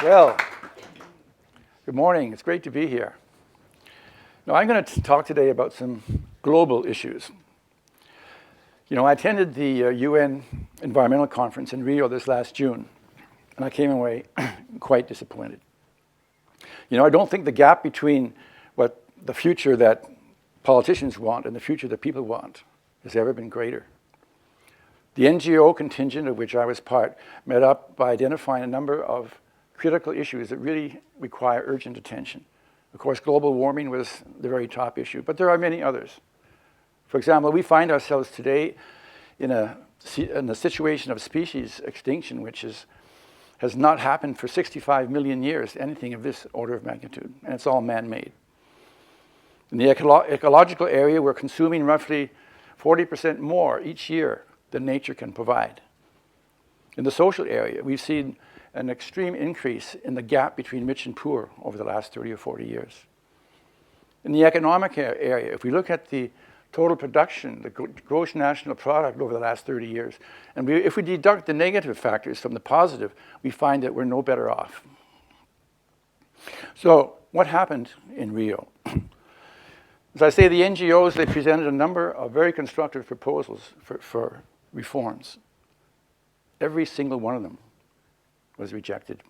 Well, good morning. It's great to be here. Now, I'm going to talk today about some global issues. You know, I attended the UN Environmental Conference in Rio this last June, and I came away quite disappointed. You know, I don't think the gap between what the future that politicians want and the future that people want has ever been greater. The NGO contingent, of which I was part, met up by identifying a number of critical issues that really require urgent attention. Of course, global warming was the very top issue, but there are many others. For example, we find ourselves today in a situation of species extinction, which has not happened for 65 million years, anything of this order of magnitude, and it's all man-made. In the ecological area, we're consuming roughly 40% more each year than nature can provide. In the social area, we've seen an extreme increase in the gap between rich and poor over the last 30 or 40 years. In the economic area, if we look at the total production, the gross national product over the last 30 years, and if we deduct the negative factors from the positive, we find that we're no better off. So what happened in Rio? As I say, the NGOs, they presented a number of very constructive proposals for reforms. Every single one of them was rejected.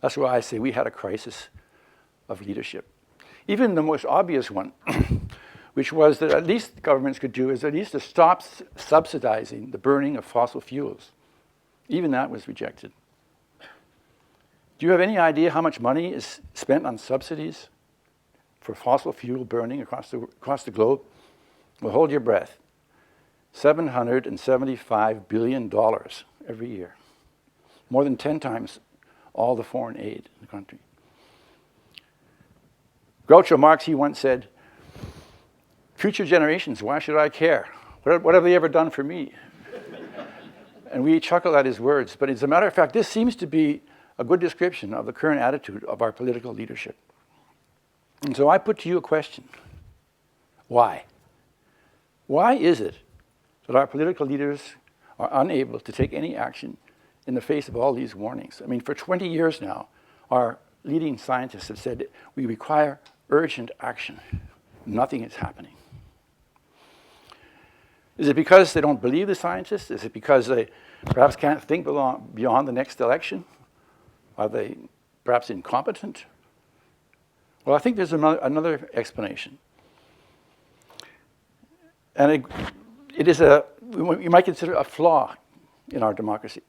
That's why I say we had a crisis of leadership. Even the most obvious one, which was that at least governments could do, is at least to stop subsidizing the burning of fossil fuels. Even that was rejected. Do you have any idea how much money is spent on subsidies for fossil fuel burning across the globe? Well, hold your breath. $775 billion every year. More than 10 times all the foreign aid in the country. Groucho Marx, he once said, "Future generations, why should I care? What have they ever done for me?" And we chuckle at his words, but as a matter of fact, this seems to be a good description of the current attitude of our political leadership. And so I put to you a question. Why? Why is it that our political leaders are unable to take any action in the face of all these warnings? I mean, for 20 years now, our leading scientists have said we require urgent action. Nothing is happening. Is it because they don't believe the scientists? Is it because they perhaps can't think beyond the next election? Are they perhaps incompetent? Well, I think there's another explanation. And it is you might consider a flaw in our democracy.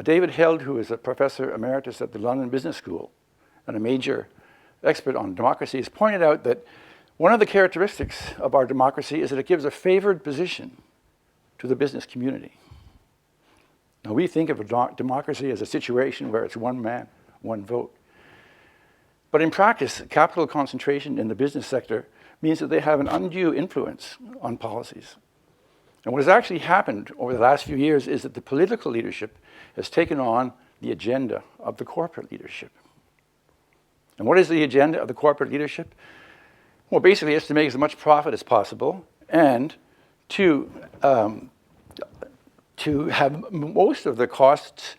David Held, who is a professor emeritus at the London Business School and a major expert on democracy, has pointed out that one of the characteristics of our democracy is that it gives a favored position to the business community. Now, we think of a democracy as a situation where it's one man, one vote. But in practice, capital concentration in the business sector means that they have an undue influence on policies. And what has actually happened over the last few years is that the political leadership has taken on the agenda of the corporate leadership. And what is the agenda of the corporate leadership? Well, basically, it's to make as much profit as possible and to have most of the costs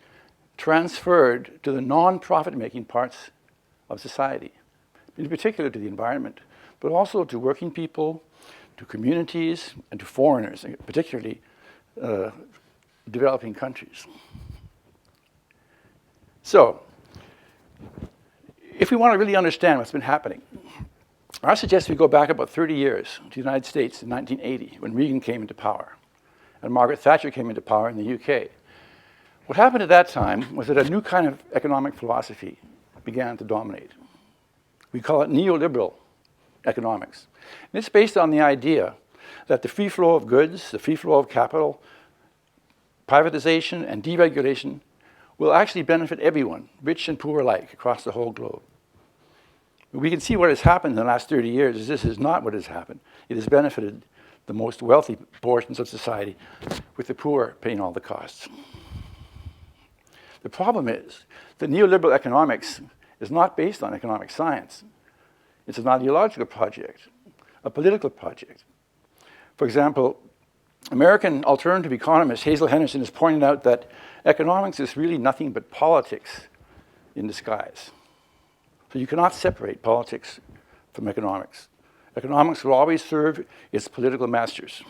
transferred to the non-profit-making parts of society, in particular to the environment, but also to working people, to communities, and to foreigners, particularly developing countries. So, if we want to really understand what's been happening, I suggest we go back about 30 years to the United States in 1980, when Reagan came into power, and Margaret Thatcher came into power in the UK. What happened at that time was that a new kind of economic philosophy began to dominate. We call it Neoliberal Economics. And it's based on the idea that the free flow of goods, the free flow of capital, privatization and deregulation will actually benefit everyone, rich and poor alike, across the whole globe. We can see what has happened in the last 30 years is this is not what has happened. It has benefited the most wealthy portions of society, with the poor paying all the costs. The problem is that neoliberal economics is not based on economic science. It's an ideological project, a political project. For example, American alternative economist Hazel Henderson has pointed out that economics is really nothing but politics in disguise. So you cannot separate politics from economics. Economics will always serve its political masters.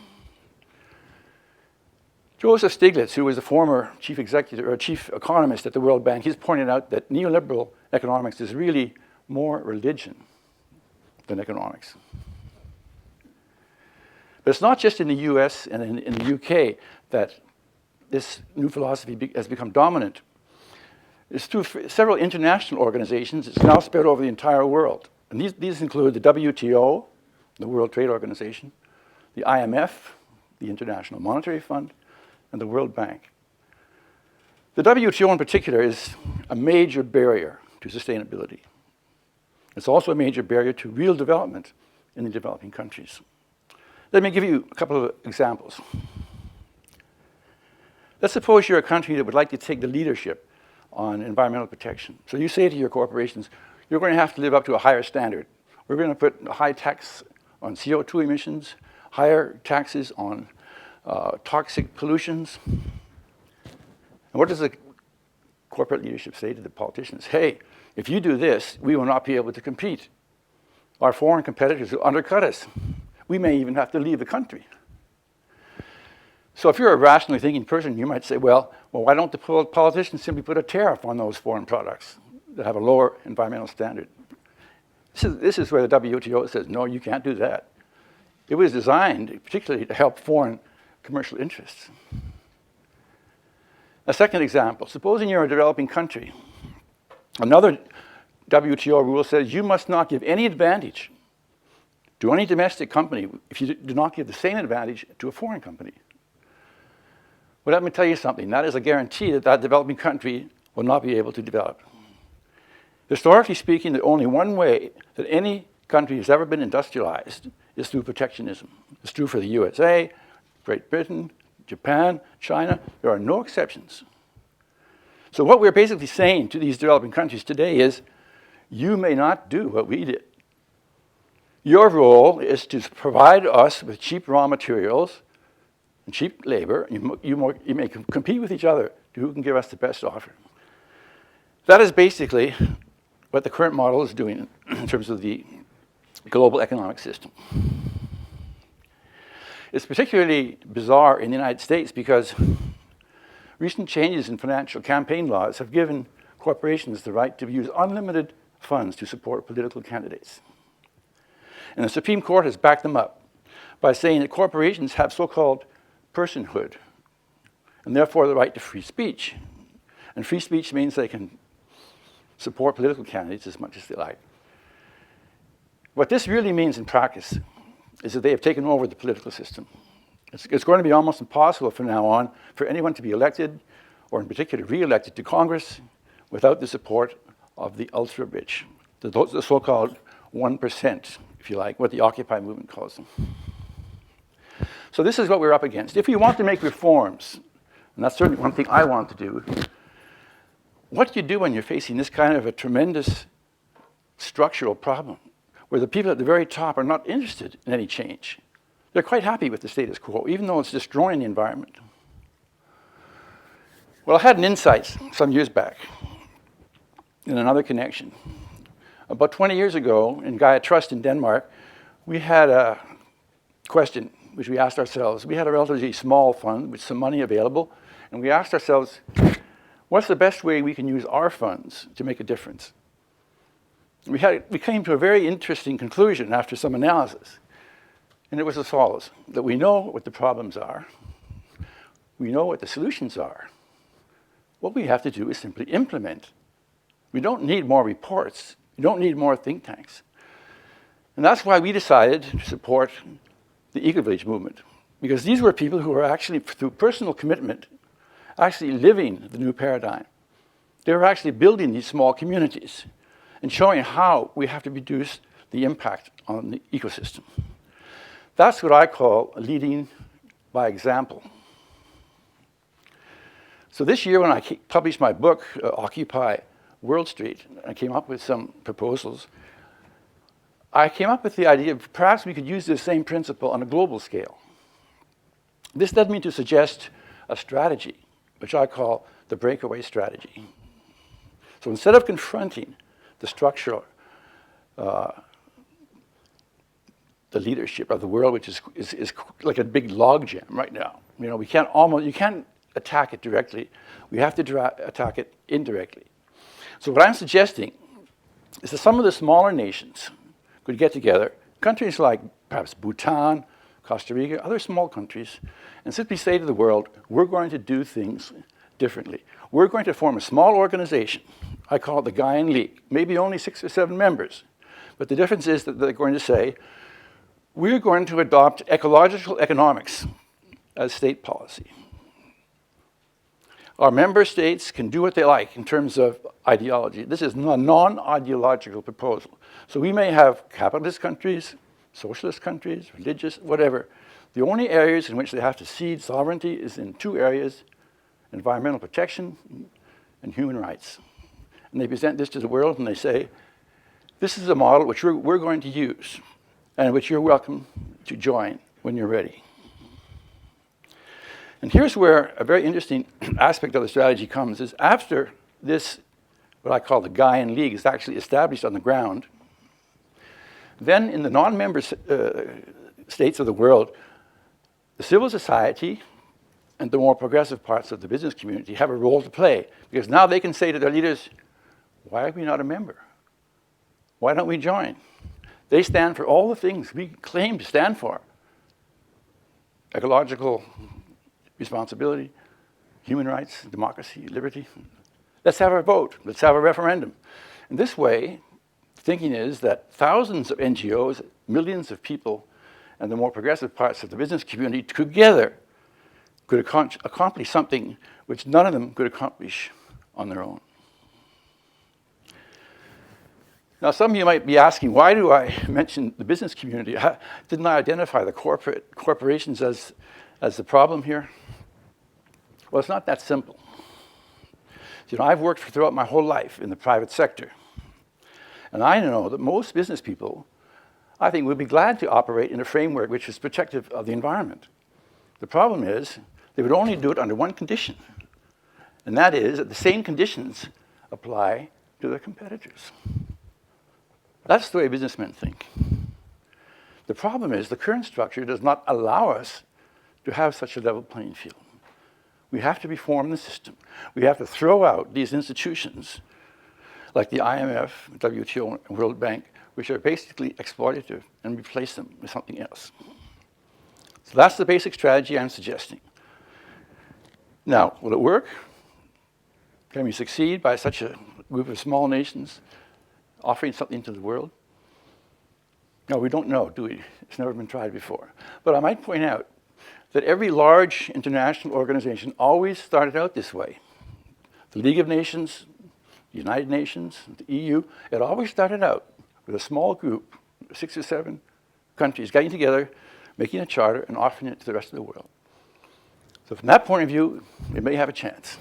Joseph Stiglitz, who was a former chief economist at the World Bank, he's pointed out that neoliberal economics is really more religion than economics. But it's not just in the US and in the UK that this new philosophy has become dominant. It's through several international organizations. It's now spread over the entire world. And these include the WTO, the World Trade Organization, the IMF, the International Monetary Fund, and the World Bank. The WTO in particular is a major barrier to sustainability. It's also a major barrier to real development in the developing countries. Let me give you a couple of examples. Let's suppose you're a country that would like to take the leadership on environmental protection. So you say to your corporations, you're going to have to live up to a higher standard. We're going to put a high tax on CO2 emissions, higher taxes on toxic pollutions. And what does the corporate leadership say to the politicians? Hey, if you do this, we will not be able to compete. Our foreign competitors will undercut us. We may even have to leave the country. So if you're a rationally thinking person, you might say, well, why don't the politicians simply put a tariff on those foreign products that have a lower environmental standard? This is where the WTO says, no, you can't do that. It was designed particularly to help foreign commercial interests. A second example, supposing you're a developing country. Another WTO rule says you must not give any advantage to any domestic company if you do not give the same advantage to a foreign company. Well, let me tell you something. That is a guarantee that that developing country will not be able to develop. Historically speaking, the only one way that any country has ever been industrialized is through protectionism. It's true for the USA, Great Britain, Japan, China. There are no exceptions. So what we're basically saying to these developing countries today is, you may not do what we did. Your role is to provide us with cheap raw materials and cheap labor. You may compete with each other to who can give us the best offer. That is basically what the current model is doing in terms of the global economic system. It's particularly bizarre in the United States because recent changes in financial campaign laws have given corporations the right to use unlimited funds to support political candidates. And the Supreme Court has backed them up by saying that corporations have so-called personhood, and therefore the right to free speech. And free speech means they can support political candidates as much as they like. What this really means in practice is that they have taken over the political system. It's going to be almost impossible from now on for anyone to be elected, or in particular re-elected to Congress, without the support of the ultra-rich, the so-called 1%, if you like, what the Occupy movement calls them. So this is what we're up against. If we want to make reforms, and that's certainly one thing I want to do, what do you do when you're facing this kind of a tremendous structural problem, where the people at the very top are not interested in any change? They're quite happy with the status quo, even though it's destroying the environment. Well, I had an insight some years back in another connection. About 20 years ago, in Gaia Trust in Denmark, we had a question which we asked ourselves. We had a relatively small fund with some money available, and we asked ourselves, what's the best way we can use our funds to make a difference? We came to a very interesting conclusion after some analysis, and it was as follows: that we know what the problems are, we know what the solutions are. What we have to do is simply implement. We don't need more reports. We don't need more think tanks. And that's why we decided to support the eco-village movement, because these were people who were actually, through personal commitment, actually living the new paradigm. They were actually building these small communities and showing how we have to reduce the impact on the ecosystem. That's what I call leading by example. So this year when I published my book, Occupy World Street, I came up with some proposals. I came up with the idea of perhaps we could use this same principle on a global scale. This led me to suggest a strategy, which I call the breakaway strategy. So instead of confronting the structural, the leadership of the world, which is like a big logjam right now. You know, you can't attack it directly. We have to attack it indirectly. So what I'm suggesting is that some of the smaller nations could get together, countries like perhaps Bhutan, Costa Rica, other small countries, and simply say to the world, we're going to do things differently. We're going to form a small organization. I call it the Gaian League, maybe only 6 or 7 members. But the difference is that they're going to say, we're going to adopt ecological economics as state policy. Our member states can do what they like in terms of ideology. This is a non-ideological proposal. So we may have capitalist countries, socialist countries, religious, whatever. The only areas in which they have to cede sovereignty is in 2 areas, environmental protection and human rights. And they present this to the world and they say, this is a model which we're going to use and which you're welcome to join when you're ready. And here's where a very interesting aspect of the strategy comes, is after this, what I call the Gaian League, is actually established on the ground, then in the non-member states of the world, the civil society and the more progressive parts of the business community have a role to play, because now they can say to their leaders, why are we not a member? Why don't we join? They stand for all the things we claim to stand for. Ecological responsibility, human rights, democracy, liberty. Let's have a vote. Let's have a referendum. And this way, thinking is that thousands of NGOs, millions of people, and the more progressive parts of the business community together could accomplish something which none of them could accomplish on their own. Now, some of you might be asking, why do I mention the business community? Didn't I identify the corporations as the problem here? Well, it's not that simple. You know, I've worked throughout my whole life in the private sector. And I know that most business people, I think, would be glad to operate in a framework which is protective of the environment. The problem is, they would only do it under one condition. And that is that the same conditions apply to their competitors. That's the way businessmen think. The problem is the current structure does not allow us to have such a level playing field. We have to reform the system. We have to throw out these institutions like the IMF, WTO, and World Bank, which are basically exploitative, and replace them with something else. So that's the basic strategy I'm suggesting. Now, will it work? Can we succeed by such a group of small nations offering something to the world? No, we don't know, do we? It's never been tried before. But I might point out that every large international organization always started out this way. The League of Nations, the United Nations, the EU, it always started out with a small group, 6 or 7 countries getting together, making a charter and offering it to the rest of the world. So from that point of view, it may have a chance.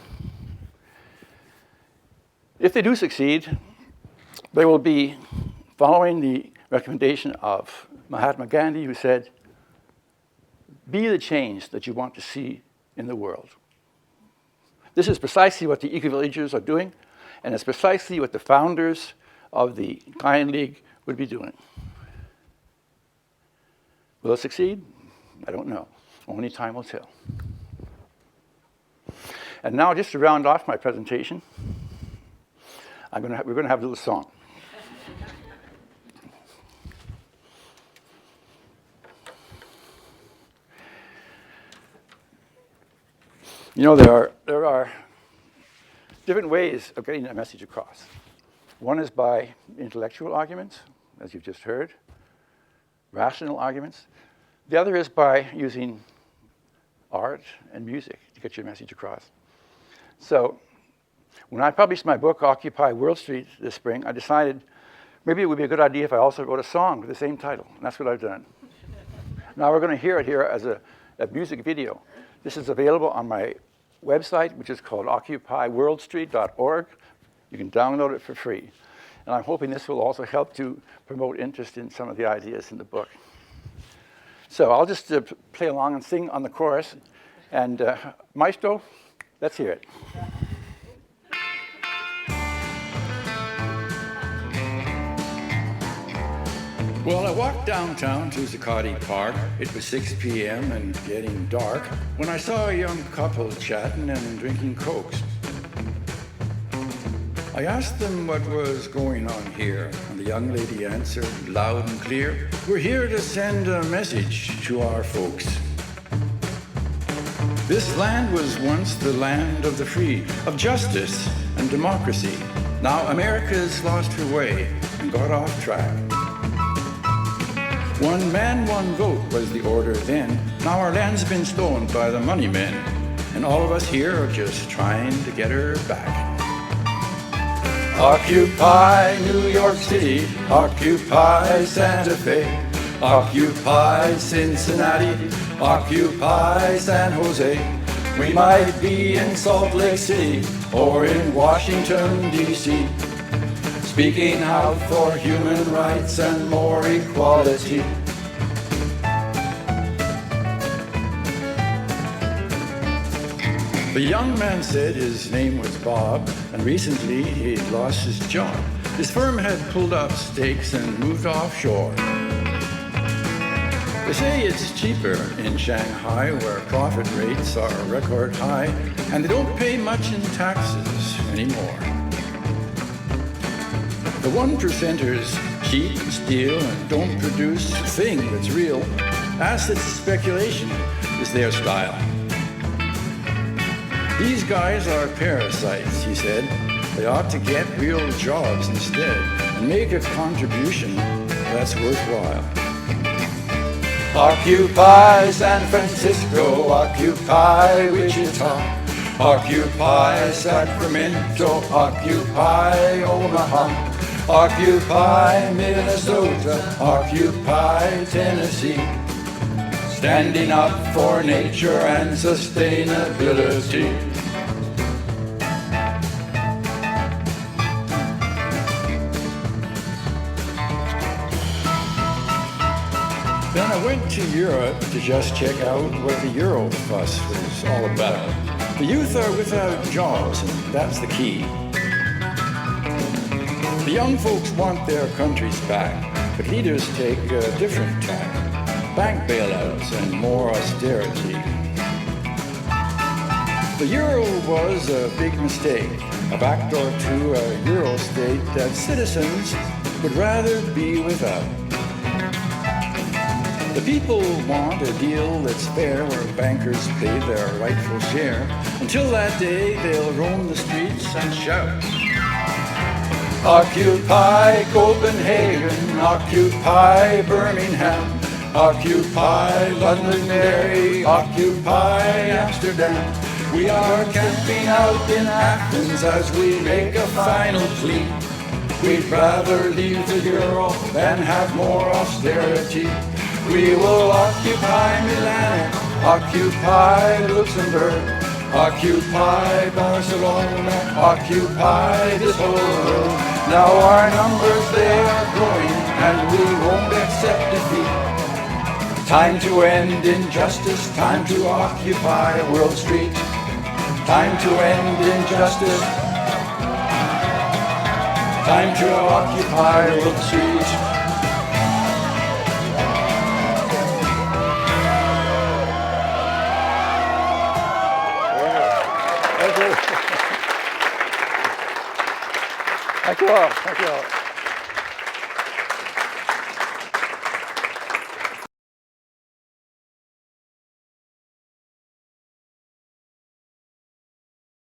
If they do succeed, they will be following the recommendation of Mahatma Gandhi, who said, be the change that you want to see in the world. This is precisely what the eco-villagers are doing, and it's precisely what the founders of the Gaian League would be doing. Will it succeed? I don't know. Only time will tell. And now, just to round off my presentation, we're going to have a little song. You know, there are different ways of getting that message across. One is by intellectual arguments, as you've just heard, rational arguments. The other is by using art and music to get your message across. So when I published my book, Occupy World Street, this spring, I decided maybe it would be a good idea if I also wrote a song with the same title, and that's what I've done. Now we're going to hear it here as a music video. This is available on my website, which is called occupyworldstreet.org. You can download it for free. And I'm hoping this will also help to promote interest in some of the ideas in the book. So I'll just play along and sing on the chorus. And Maestro, let's hear it. Well, I walked downtown to Zuccotti Park. It was 6 p.m. and getting dark when I saw a young couple chatting and drinking Cokes. I asked them what was going on here, and the young lady answered loud and clear, "We're here to send a message to our folks. This land was once the land of the free, of justice and democracy. Now America's lost her way and got off track. One man, one vote was the order then. Now our land's been stolen by the money men, and all of us here are just trying to get her back. Occupy New York City, occupy Santa Fe, occupy Cincinnati, occupy San Jose. We might be in Salt Lake City or in Washington, D.C., speaking out for human rights and more equality. The young man said his name was Bob, and recently he'd lost his job. His firm had pulled up stakes and moved offshore. They say it's cheaper in Shanghai, where profit rates are record high, and they don't pay much in taxes anymore. The 1%ers cheat and steal and don't produce a thing that's real. Asset speculation is their style. These guys are parasites, he said. They ought to get real jobs instead and make a contribution that's worthwhile. Occupy San Francisco, occupy Wichita, occupy Sacramento, occupy Omaha, occupy Minnesota, occupy Tennessee, standing up for nature and sustainability. Then I went to Europe to just check out what the Euro fuss was all about. The youth are without jobs, and that's the key. The young folks want their countries back, but leaders take a different tack. Bank bailouts and more austerity. The euro was a big mistake, a backdoor to a euro state that citizens would rather be without. The people want a deal that's fair, where bankers pay their rightful share. Until that day, they'll roam the streets and shout. Occupy Copenhagen, occupy Birmingham, occupy Londonderry, occupy Amsterdam. We are camping out in Athens as we make a final plea. We'd rather leave the euro than have more austerity. We will occupy Milan, occupy Luxembourg, occupy Barcelona, occupy this whole world. Now our numbers, they are growing, and we won't accept defeat. Time to end injustice, time to occupy World Street. Time to end injustice, time to occupy World Street. Thank you all. Thank you all.